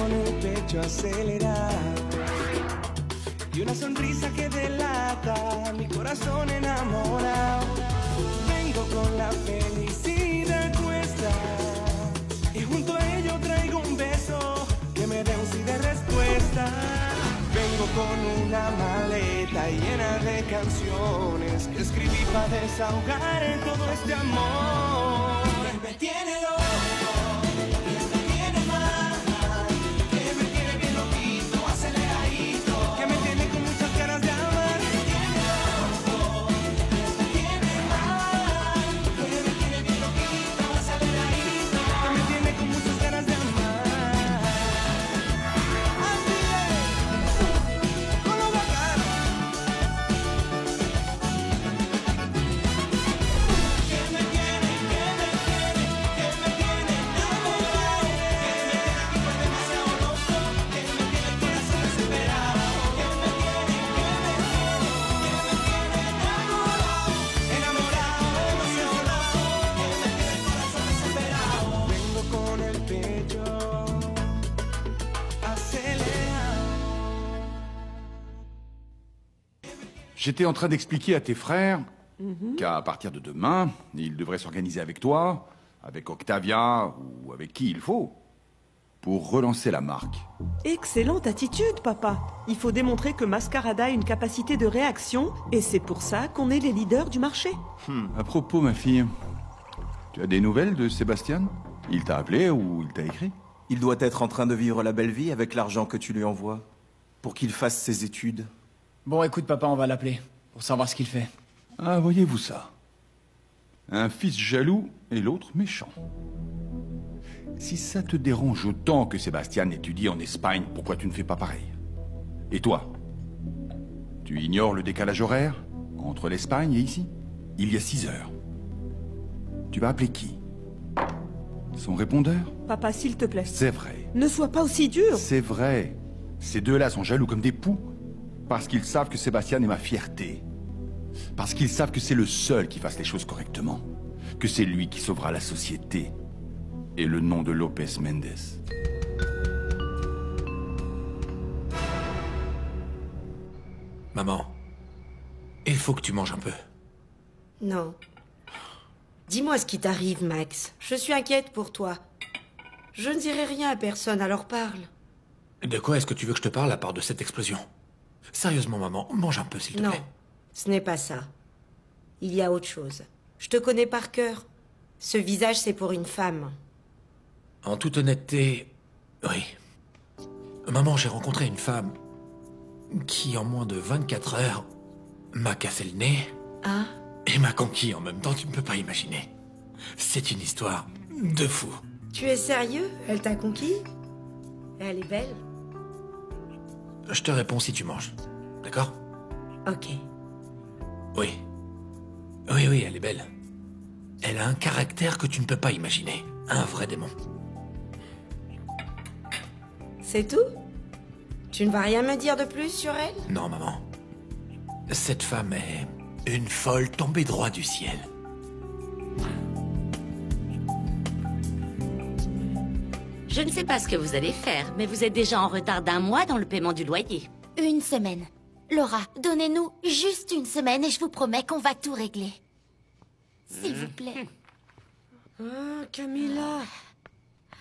con el pecho acelerado y una sonrisa que delata mi corazón enamorado. Vengo con la felicidad cuesta y junto a ello traigo un beso que me dé un sí de respuesta. Vengo con una maleta llena de canciones que escribí para desahogar en todo este amor que me tiene loco. J'étais en train d'expliquer à tes frères qu'à partir de demain, ils devraient s'organiser avec toi, avec Octavia ou avec qui il faut, pour relancer la marque. Excellente attitude, papa. Il faut démontrer que Mascarada a une capacité de réaction, et c'est pour ça qu'on est les leaders du marché. À propos, ma fille, tu as des nouvelles de Sébastien? Il t'a appelé ou il t'a écrit? Il doit être en train de vivre la belle vie avec l'argent que tu lui envoies, pour qu'il fasse ses études. Bon, écoute, papa, on va l'appeler, pour savoir ce qu'il fait. Ah, voyez-vous ça? Un fils jaloux et l'autre méchant. Si ça te dérange autant que Sébastien étudie en Espagne, pourquoi tu ne fais pas pareil? Et toi? Tu ignores le décalage horaire entre l'Espagne et ici? Il y a 6 heures. Tu vas appeler qui? Son répondeur? Papa, s'il te plaît. C'est vrai. Ne sois pas aussi dur. C'est vrai. Ces deux-là sont jaloux comme des poux. Parce qu'ils savent que Sébastien est ma fierté. Parce qu'ils savent que c'est le seul qui fasse les choses correctement. Que c'est lui qui sauvera la société. Et le nom de Lopez Mendes. Maman, il faut que tu manges un peu. Non. Dis-moi ce qui t'arrive, Max. Je suis inquiète pour toi. Je ne dirai rien à personne, alors parle. De quoi est-ce que tu veux que je te parle à part de cette explosion? Sérieusement, maman, mange un peu, s'il te plaît. Non, ce n'est pas ça. Il y a autre chose. Je te connais par cœur. Ce visage, c'est pour une femme. En toute honnêteté, oui. Maman, j'ai rencontré une femme qui, en moins de 24 heures, m'a cassé le nez Ah? et m'a conquis en même temps, tu ne peux pas imaginer. C'est une histoire de fou. Tu es sérieux? Elle t'a conquis? Elle est belle? Je te réponds si tu manges. D'accord? Ok. Oui. Oui, elle est belle. Elle a un caractère que tu ne peux pas imaginer. Un vrai démon. C'est tout? Tu ne vas rien me dire de plus sur elle? Non, maman. Cette femme est une folle tombée droit du ciel. Je ne sais pas ce que vous allez faire, mais vous êtes déjà en retard d'1 mois dans le paiement du loyer. Une semaine. Laura, donnez-nous juste une semaine et je vous promets qu'on va tout régler. S'il vous plaît. Ah, Camilla.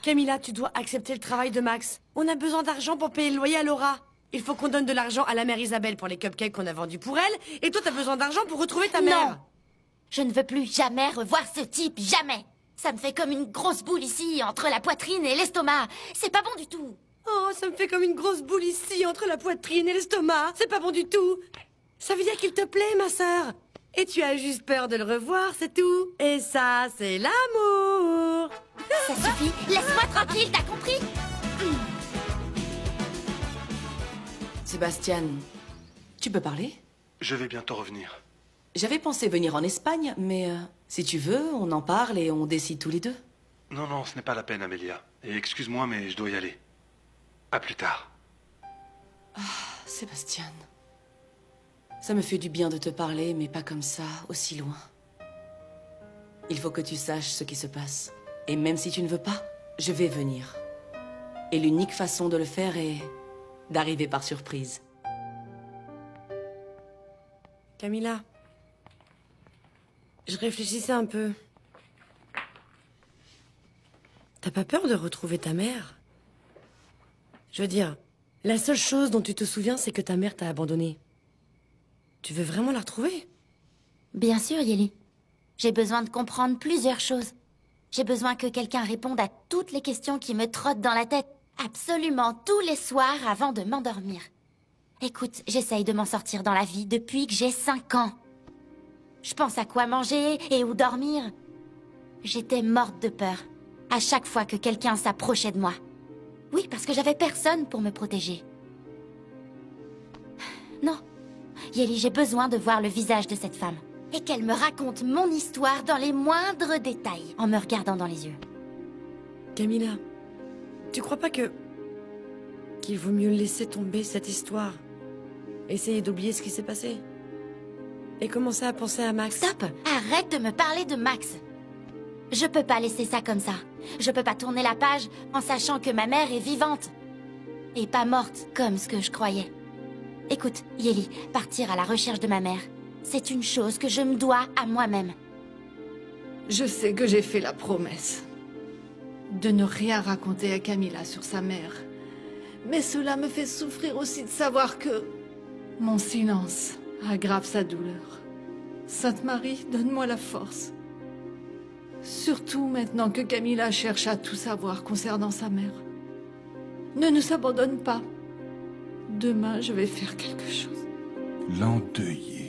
Camilla, tu dois accepter le travail de Max. On a besoin d'argent pour payer le loyer à Laura. Il faut qu'on donne de l'argent à la mère Isabelle pour les cupcakes qu'on a vendus pour elle. Et toi, t'as besoin d'argent pour retrouver ta mère. Non. Je ne veux plus jamais revoir ce type, jamais. Ça me fait comme une grosse boule ici, entre la poitrine et l'estomac. C'est pas bon du tout. Oh, ça me fait comme une grosse boule ici, entre la poitrine et l'estomac. C'est pas bon du tout. Ça veut dire qu'il te plaît, ma sœur. Et tu as juste peur de le revoir, c'est tout. Et ça, c'est l'amour. Ça suffit. Laisse-moi tranquille, t'as compris? Sébastien, tu peux parler? Je vais bientôt revenir. J'avais pensé venir en Espagne, mais si tu veux, on en parle et on décide tous les deux. Non, non, ce n'est pas la peine, Amélia. Et excuse-moi, mais je dois y aller. À plus tard. Ah, Sébastien. Ça me fait du bien de te parler, mais pas comme ça, aussi loin. Il faut que tu saches ce qui se passe. Et même si tu ne veux pas, je vais venir. Et l'unique façon de le faire est d'arriver par surprise. Camilla, je réfléchissais un peu. T'as pas peur de retrouver ta mère? Je veux dire, la seule chose dont tu te souviens, c'est que ta mère t'a abandonné. Tu veux vraiment la retrouver? Bien sûr, Yeli. J'ai besoin de comprendre plusieurs choses. J'ai besoin que quelqu'un réponde à toutes les questions qui me trottent dans la tête, absolument tous les soirs avant de m'endormir. Écoute, j'essaye de m'en sortir dans la vie depuis que j'ai 5 ans. Je pense à quoi manger et où dormir. J'étais morte de peur à chaque fois que quelqu'un s'approchait de moi. Oui, parce que j'avais personne pour me protéger. Non, Yeli, j'ai besoin de voir le visage de cette femme. Et qu'elle me raconte mon histoire dans les moindres détails, en me regardant dans les yeux. Camilla, tu crois pas qu'il vaut mieux laisser tomber cette histoire? Essayer d'oublier ce qui s'est passé? Et commencer à penser à Max? Stop! Arrête de me parler de Max! Je peux pas laisser ça comme ça. Je peux pas tourner la page en sachant que ma mère est vivante. Et pas morte, comme ce que je croyais. Écoute, Yeli, partir à la recherche de ma mère, c'est une chose que je me dois à moi-même. Je sais que j'ai fait la promesse de ne rien raconter à Camilla sur sa mère. Mais cela me fait souffrir aussi de savoir que mon silence aggrave sa douleur. Sainte Marie, donne-moi la force. Surtout maintenant que Camilla cherche à tout savoir concernant sa mère. Ne nous abandonne pas. Demain, je vais faire quelque chose. L'endeuillé.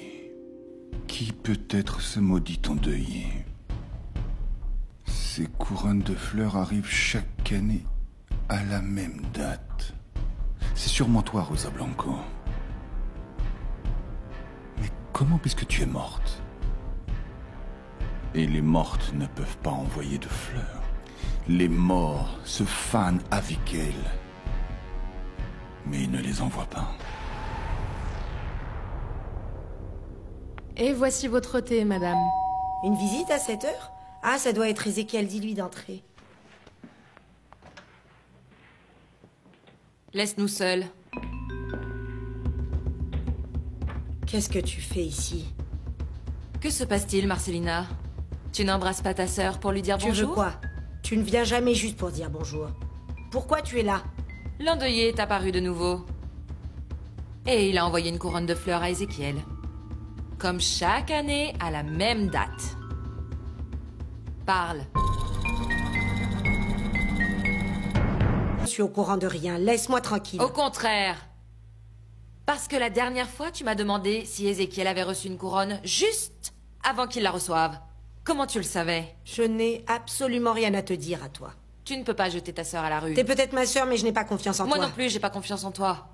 Qui peut être ce maudit endeuillé? Ces couronnes de fleurs arrivent chaque année à la même date. C'est sûrement toi, Rosa Blanco. Mais comment puisque tu es morte? Et les mortes ne peuvent pas envoyer de fleurs. Les morts se fanent avec elles. Mais ils ne les envoient pas. Et voici votre thé, madame. Une visite à 7 heures? Ah, ça doit être Ézéchiel, dis-lui d'entrer. Laisse-nous seuls. Qu'est-ce que tu fais ici? Que se passe-t-il, Marcelina? Tu n'embrasses pas ta sœur pour lui dire bonjour? Tu veux quoi? Tu ne viens jamais juste pour dire bonjour. Pourquoi tu es là? L'endeuillé est apparu de nouveau. Et il a envoyé une couronne de fleurs à Ézéchiel. Comme chaque année, à la même date. Parle. Je suis au courant de rien, laisse-moi tranquille. Au contraire. Parce que la dernière fois, tu m'as demandé si Ézéchiel avait reçu une couronne juste avant qu'il la reçoive. Comment tu le savais? Je n'ai absolument rien à te dire à toi. Tu ne peux pas jeter ta sœur à la rue. T'es peut-être ma sœur, mais je n'ai pas confiance en toi. Moi non plus, j'ai pas confiance en toi.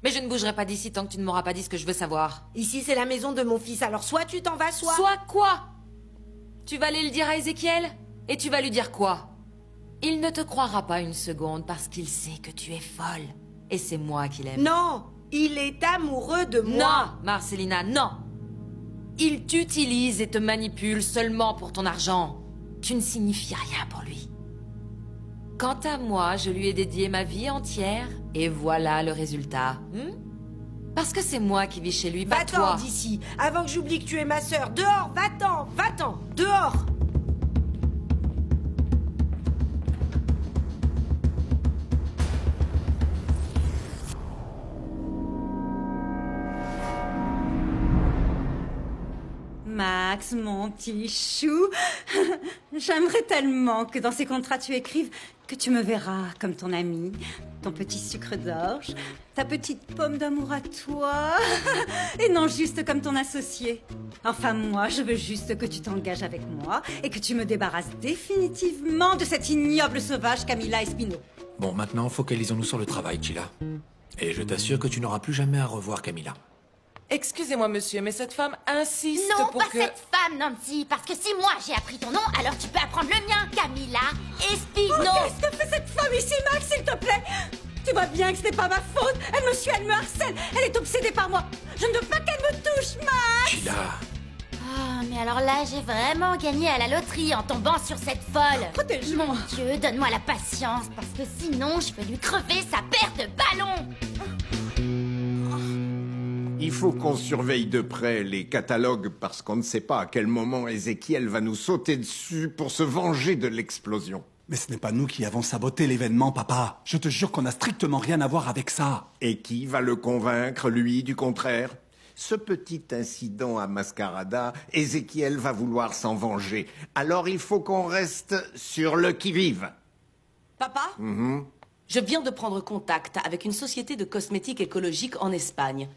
Mais je ne bougerai pas d'ici tant que tu ne m'auras pas dit ce que je veux savoir. Ici, c'est la maison de mon fils, alors soit tu t'en vas, soit... Soit quoi? Tu vas aller le dire à Ézéchiel? Et tu vas lui dire quoi? Il ne te croira pas une seconde parce qu'il sait que tu es folle. Et c'est moi qui l'aime. Non! Il est amoureux de moi! Non, Marcelina, non! Il t'utilise et te manipule seulement pour ton argent. Tu ne signifies rien pour lui. Quant à moi, je lui ai dédié ma vie entière, et voilà le résultat. Parce que c'est moi qui vis chez lui, pas toi. Va-t'en d'ici, avant que j'oublie que tu es ma sœur. Dehors, va-t'en, va-t'en, dehors! Max, mon petit chou, j'aimerais tellement que dans ces contrats tu écrives que tu me verras comme ton ami, ton petit sucre d'orge, ta petite pomme d'amour à toi, et non juste comme ton associé. Enfin moi, je veux juste que tu t'engages avec moi et que tu me débarrasses définitivement de cette ignoble sauvage Camilla Espino. Bon, maintenant, focalisons-nous sur le travail, Sheila. Et je t'assure que tu n'auras plus jamais à revoir Camilla. Excusez-moi, monsieur, mais cette femme insiste non, pour pas que... cette femme, Nancy, parce que si moi j'ai appris ton nom, alors tu peux apprendre le mien, Camilla Espino. Oh, qu'est-ce que fait cette femme ici, Max, s'il te plaît? Tu vois bien que ce n'est pas ma faute. Elle me harcèle, elle est obsédée par moi. Je ne veux pas qu'elle me touche, Max. Sheila. Ah, mais alors là, j'ai vraiment gagné à la loterie en tombant sur cette folle. Protège-moi. Mon Dieu, donne-moi la patience, parce que sinon, je vais lui crever sa paire de ballons. Il faut qu'on surveille de près les catalogues parce qu'on ne sait pas à quel moment Ézéchiel va nous sauter dessus pour se venger de l'explosion. Mais ce n'est pas nous qui avons saboté l'événement, papa. Je te jure qu'on n'a strictement rien à voir avec ça. Et qui va le convaincre, lui, du contraire? Ce petit incident à Mascarada, Ézéchiel va vouloir s'en venger. Alors il faut qu'on reste sur le qui-vive. Papa, je viens de prendre contact avec une société de cosmétiques écologiques en Espagne.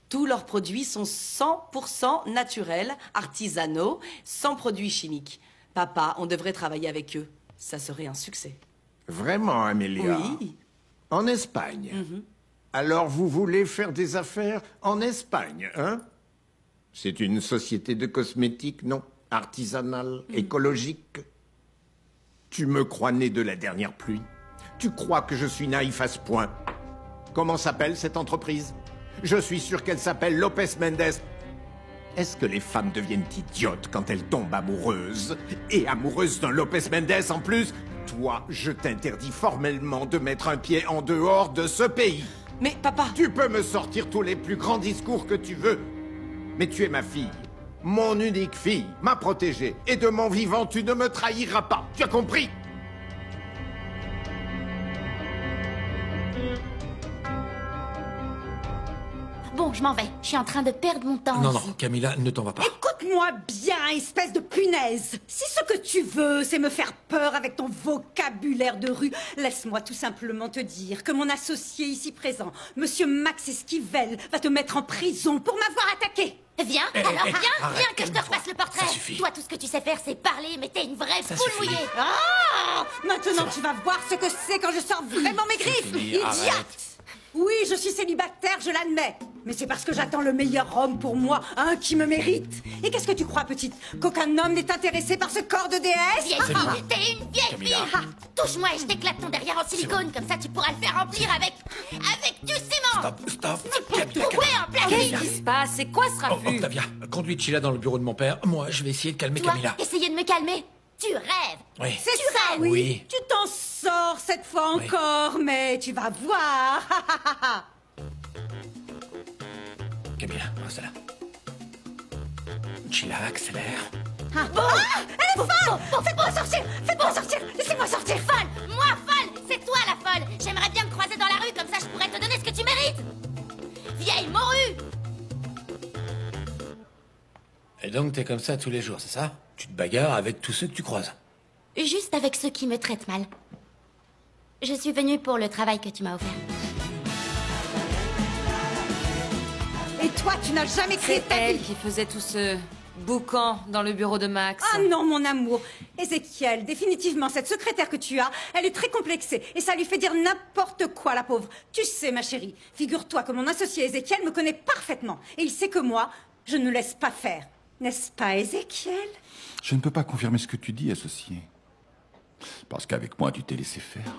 Tous leurs produits sont 100% naturels, artisanaux, sans produits chimiques. Papa, on devrait travailler avec eux. Ça serait un succès. Vraiment, Amélia? Oui. En Espagne? Alors vous voulez faire des affaires en Espagne, hein? C'est une société de cosmétiques, non? Artisanale, écologique? Tu me crois né de la dernière pluie? Tu crois que je suis naïf à ce point? Comment s'appelle cette entreprise? Je suis sûr qu'elle s'appelle Lopez Mendes. Est-ce que les femmes deviennent idiotes quand elles tombent amoureuses? Et amoureuses d'un Lopez Mendes en plus? Toi, je t'interdis formellement de mettre un pied en dehors de ce pays. Mais papa... Tu peux me sortir tous les plus grands discours que tu veux. Mais tu es ma fille. Mon unique fille, ma protégée. Et de mon vivant, tu ne me trahiras pas. Tu as compris? Bon, je m'en vais. Je suis en train de perdre mon temps. Non, ici. non, Camilla, ne t'en va pas. Écoute-moi bien, espèce de punaise. Si ce que tu veux, c'est me faire peur avec ton vocabulaire de rue, laisse-moi tout simplement te dire que mon associé ici présent, Monsieur Max Esquivel, va te mettre en prison pour m'avoir attaqué. Viens, alors viens, arrête, viens que je te refasse le portrait. Ça suffit. Toi, tout ce que tu sais faire, c'est parler, mais t'es une vraie Ça poule suffit. mouillée. Ah, maintenant tu vas voir ce que c'est quand je sors vraiment mes griffes, fini, idiote. arrête. Oui, je suis célibataire, je l'admets. Mais c'est parce que j'attends le meilleur homme pour moi, un qui me mérite. Et qu'est-ce que tu crois, petite? Qu'aucun homme n'est intéressé par ce corps de déesse? Vieille fille, t'es une vieille Camilla. fille. Ah, touche-moi et je t'éclate ton derrière en silicone, comme ça tu pourras le faire remplir avec du ciment. Stop. Ouais, en plein Qu'est-ce cul. qui se passe? C'est quoi ce Oh, raffut? Octavia, conduis Sheila dans le bureau de mon père. Moi, je vais essayer de calmer Toi, Camilla. essayez de me calmer. Tu rêves. Oui. C'est Tu ça, rêves. oui. Oui. Tu t'en sors cette fois Oui. encore, mais tu vas voir. Camilla, reste là. Sheila, accélère. Ah, elle est folle. Faites-moi sortir. Faites-moi sortir. Laissez-moi sortir. Folle. Moi, folle. C'est toi la folle. J'aimerais bien te croiser dans la rue, comme ça je pourrais te donner ce que tu mérites. Vieille morue. Et donc, t'es comme ça tous les jours, c'est ça? Tu te bagarres avec tous ceux que tu croises. Juste avec ceux qui me traitent mal. Je suis venue pour le travail que tu m'as offert. Et toi, tu n'as jamais créé C'est ta elle vie. qui faisait tout ce boucan dans le bureau de Max. Ah non, mon amour. Ézéchiel, définitivement, cette secrétaire que tu as, elle est très complexée. Et ça lui fait dire n'importe quoi, la pauvre. Tu sais, ma chérie, figure-toi que mon associé Ézéchiel me connaît parfaitement. Et il sait que moi, je ne laisse pas faire. N'est-ce pas, Ézéchiel? Je ne peux pas confirmer ce que tu dis, associé. Parce qu'avec moi, tu t'es laissé faire.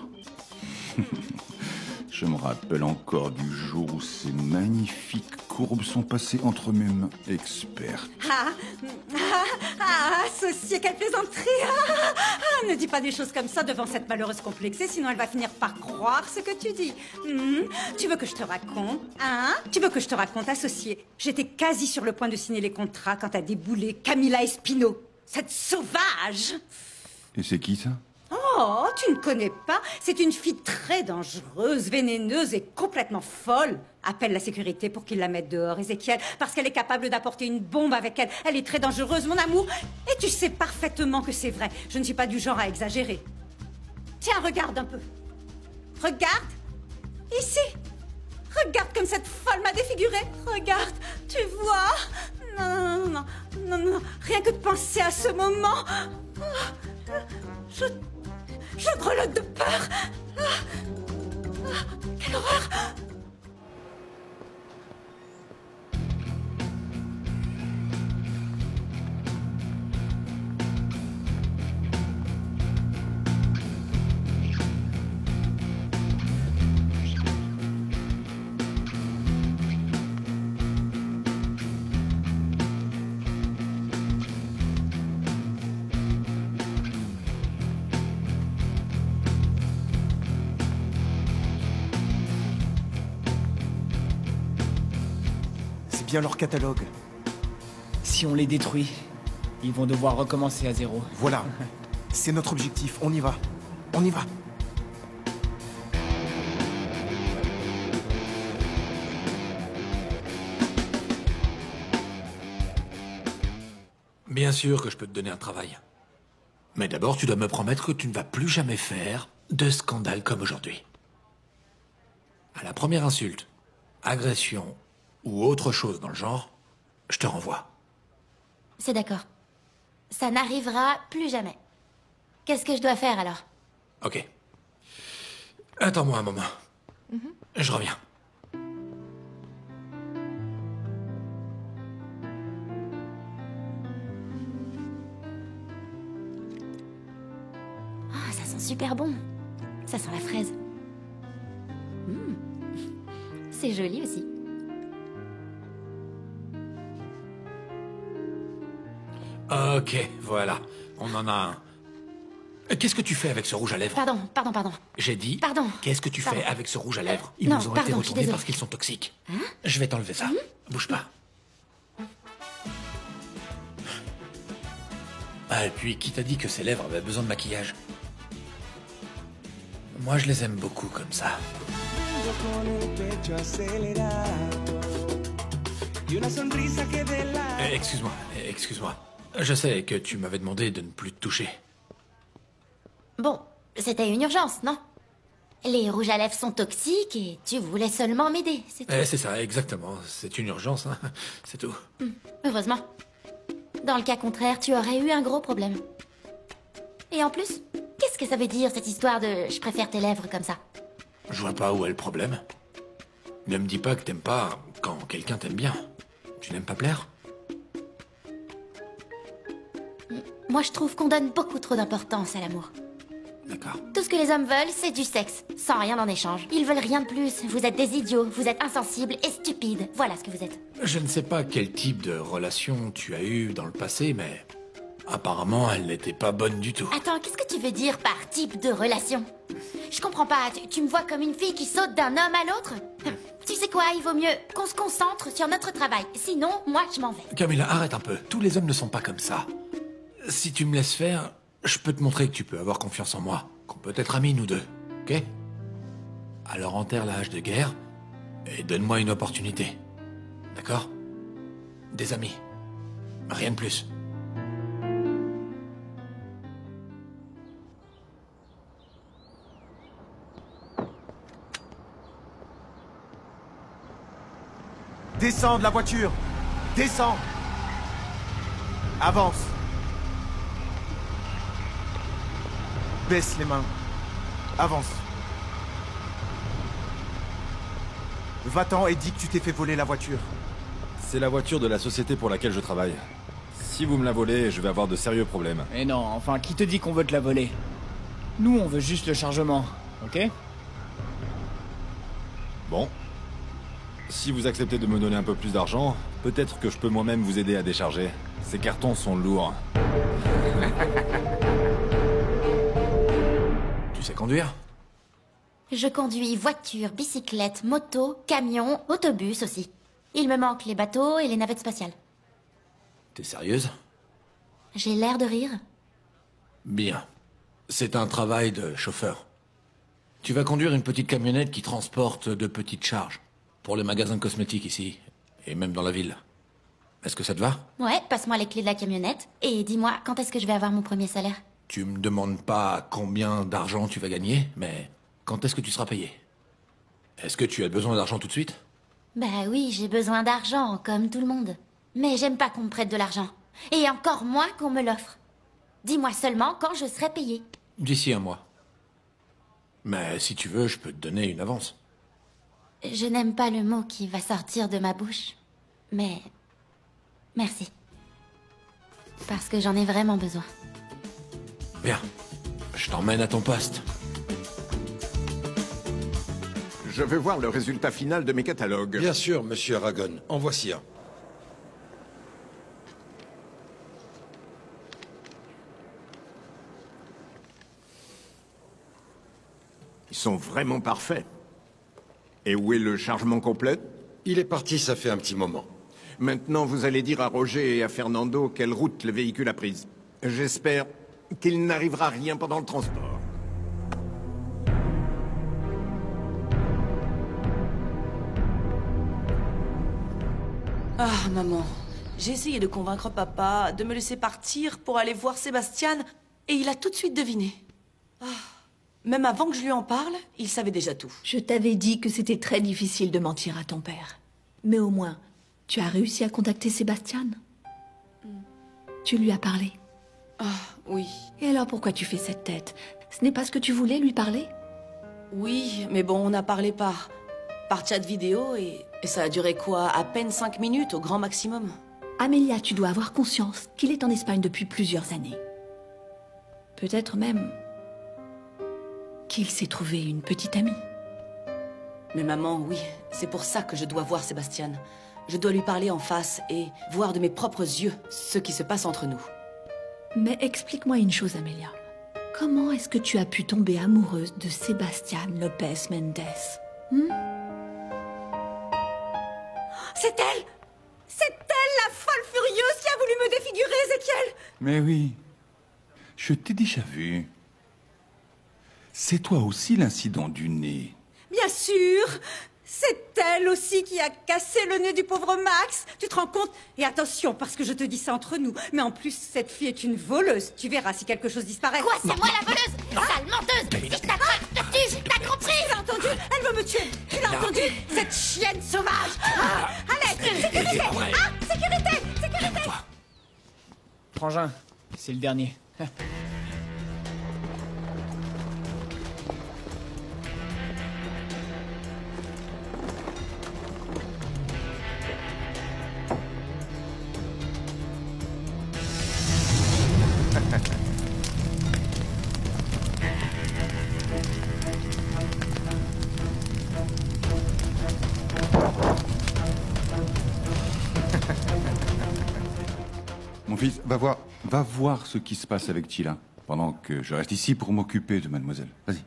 Je me rappelle encore du jour où ces magnifiques courbes sont passées entre mes mains expertes. Associé, quelle plaisanterie. Ne dis pas des choses comme ça devant cette malheureuse complexée, sinon elle va finir par croire ce que tu dis. Tu veux que je te raconte, hein? Tu veux que je te raconte, associé? J'étais quasi sur le point de signer les contrats quand a déboulé Camilla Espino. Cette sauvage! Et c'est qui, ça? Oh, tu ne connais pas? C'est une fille très dangereuse, vénéneuse et complètement folle. Appelle la sécurité pour qu'ils la mettent dehors, Ézéchiel, parce qu'elle est capable d'apporter une bombe avec elle. Elle est très dangereuse, mon amour. Et tu sais parfaitement que c'est vrai. Je ne suis pas du genre à exagérer. Tiens, regarde un peu. Regarde. Ici. Regarde comme cette folle m'a défigurée. Regarde. Tu vois? Non. Rien que de penser à ce moment. Je grelotte de peur. Quelle horreur. bien leur catalogue. Si on les détruit, ils vont devoir recommencer à zéro. Voilà. C'est notre objectif. On y va. On y va. Bien sûr que je peux te donner un travail. Mais d'abord, tu dois me promettre que tu ne vas plus jamais faire de scandale comme aujourd'hui. À la première insulte, agression ou autre chose dans le genre, je te renvoie. C'est d'accord. Ça n'arrivera plus jamais. Qu'est-ce que je dois faire alors? Ok. Attends-moi un moment. Je reviens. Ah, ça sent super bon. Ça sent la fraise. C'est joli aussi. Ok, voilà. On en a un. Qu'est-ce que tu fais avec ce rouge à lèvres? Pardon. J'ai dit. Pardon. Qu'est-ce que tu fais avec ce rouge à lèvres? Ils Non, nous ont pardon, été je suis retournés désolée. parce qu'ils sont toxiques. Je vais t'enlever ça. Bouge pas. Ah, et puis, qui t'a dit que ces lèvres avaient besoin de maquillage? Moi, je les aime beaucoup comme ça. Vengo con el pecho acelerado y una sonrisa que delata. Excuse-moi. Je sais que tu m'avais demandé de ne plus te toucher. Bon, c'était une urgence, non? Les rouges à lèvres sont toxiques et tu voulais seulement m'aider, c'est tout. C'est ça, exactement. C'est une urgence, hein. C'est tout. Heureusement. Dans le cas contraire, tu aurais eu un gros problème. Et en plus, qu'est-ce que ça veut dire, cette histoire de « je préfère tes lèvres comme ça » ? Je vois pas où est le problème. Ne me dis pas que t'aimes pas quand quelqu'un t'aime bien. Tu n'aimes pas plaire? Moi, je trouve qu'on donne beaucoup trop d'importance à l'amour. D'accord. Tout ce que les hommes veulent, c'est du sexe, sans rien en échange. Ils veulent rien de plus. Vous êtes des idiots, vous êtes insensibles et stupides. Voilà ce que vous êtes. Je ne sais pas quel type de relation tu as eu dans le passé, mais apparemment, elle n'était pas bonne du tout. Attends, qu'est-ce que tu veux dire par type de relation? Je comprends pas, tu me vois comme une fille qui saute d'un homme à l'autre? Tu sais quoi, il vaut mieux qu'on se concentre sur notre travail. Sinon, moi, je m'en vais. Camilla, arrête un peu. Tous les hommes ne sont pas comme ça. Si tu me laisses faire, je peux te montrer que tu peux avoir confiance en moi. Qu'on peut être amis, nous deux. Ok? Alors enterre la hache de guerre et donne-moi une opportunité. D'accord? Des amis. Rien de plus. Descends de la voiture. Descends. Avance. Baisse les mains. Avance. Va-t'en et dis que tu t'es fait voler la voiture. C'est la voiture de la société pour laquelle je travaille. Si vous me la volez, je vais avoir de sérieux problèmes. Et non, enfin, qui te dit qu'on veut te la voler? Nous, on veut juste le chargement, ok? Bon. Si vous acceptez de me donner un peu plus d'argent, peut-être que je peux moi-même vous aider à décharger. Ces cartons sont lourds. Tu sais conduire? Je conduis voiture, bicyclette, moto, camion, autobus aussi. Il me manque les bateaux et les navettes spatiales. T'es sérieuse? J'ai l'air de rire. Bien. C'est un travail de chauffeur. Tu vas conduire une petite camionnette qui transporte de petites charges. Pour le magasin de cosmétiques ici, et même dans la ville. Est-ce que ça te va? Ouais, passe-moi les clés de la camionnette et dis-moi quand est-ce que je vais avoir mon premier salaire. Tu me demandes pas combien d'argent tu vas gagner, mais quand est-ce que tu seras payé? Est-ce que tu as besoin d'argent tout de suite? Bah oui, j'ai besoin d'argent, comme tout le monde. Mais j'aime pas qu'on me prête de l'argent. Et encore moins qu'on me l'offre. Dis-moi seulement quand je serai payée. D'ici un mois. Mais si tu veux, je peux te donner une avance. Je n'aime pas le mot qui va sortir de ma bouche. Mais... merci. Parce que j'en ai vraiment besoin. Bien. Je t'emmène à ton poste. Je veux voir le résultat final de mes catalogues. Bien sûr, monsieur Aragon. En voici un. Ils sont vraiment parfaits. Et où est le chargement complet? Il est parti, ça fait un petit moment. Maintenant, vous allez dire à Roger et à Fernando quelle route le véhicule a prise. J'espère qu'il n'arrivera rien pendant le transport. Ah, maman. J'ai essayé de convaincre papa de me laisser partir pour aller voir Sébastien et il a tout de suite deviné. Ah. Même avant que je lui en parle, il savait déjà tout. Je t'avais dit que c'était très difficile de mentir à ton père. Mais au moins, tu as réussi à contacter Sébastien. Tu lui as parlé. Ah, oui. Et alors pourquoi tu fais cette tête? Ce n'est pas ce que tu voulais lui parler? Oui, mais bon, on a parlé par chat vidéo et ça a duré quoi? À peine 5 minutes au grand maximum. Amélia, tu dois avoir conscience qu'il est en Espagne depuis plusieurs années. Peut-être même qu'il s'est trouvé une petite amie. Mais maman, oui, c'est pour ça que je dois voir Sébastien. Je dois lui parler en face et voir de mes propres yeux ce qui se passe entre nous. Mais explique-moi une chose, Amélia. Comment est-ce que tu as pu tomber amoureuse de Sébastien Lopez Mendes? C'est elle! C'est elle, la folle furieuse qui a voulu me défigurer, Ézéchiel! Mais oui, je t'ai déjà vu. C'est toi aussi l'incident du nez. Bien sûr! C'est elle aussi qui a cassé le nez du pauvre Max. Tu te rends compte? Et attention, parce que je te dis ça entre nous. Mais en plus, cette fille est une voleuse. Tu verras si quelque chose disparaît. Quoi, c'est moi la voleuse? Sale menteuse! Si je t'attrape, je te tue, t'as compris? Tu l'as entendu? Elle veut me tuer. Tu l'as entendu? Cette chienne sauvage. Ah, allez, sécurité! Ah, sécurité! Sécurité! Frangin, c'est le dernier. Mon fils, va voir ce qui se passe avec Tila, pendant que je reste ici pour m'occuper de mademoiselle. Vas-y.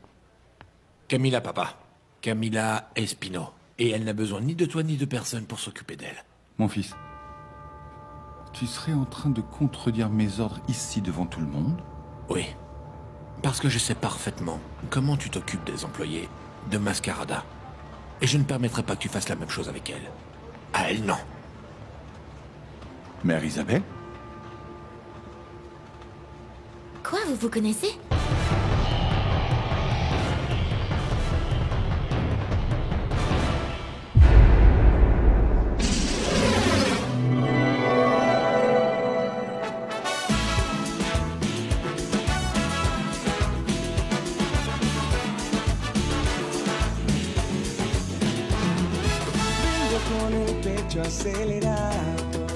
Camila, papa. Camila Espino. Et elle n'a besoin ni de toi ni de personne pour s'occuper d'elle. Mon fils, tu serais en train de contredire mes ordres ici devant tout le monde? Oui. Parce que je sais parfaitement comment tu t'occupes des employés de Mascarada. Et je ne permettrai pas que tu fasses la même chose avec elle. À elle, non. Mère Isabelle? Quoi, vous vous connaissez? Vengo con el pecho acelerado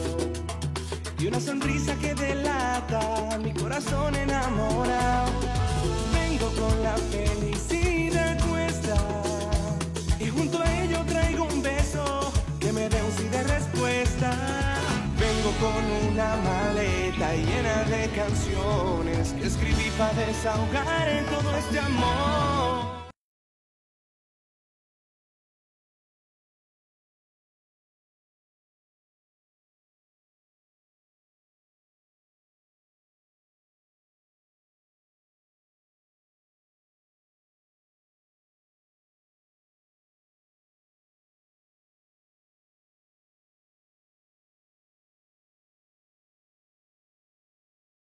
y una sonrisa que delata mi corazón enamorado. Vengo con la felicidad puesta y junto a ello traigo un beso que me dé un sí de respuesta. Vengo con una maleta llena de canciones que escribí para desahogar en todo este amor.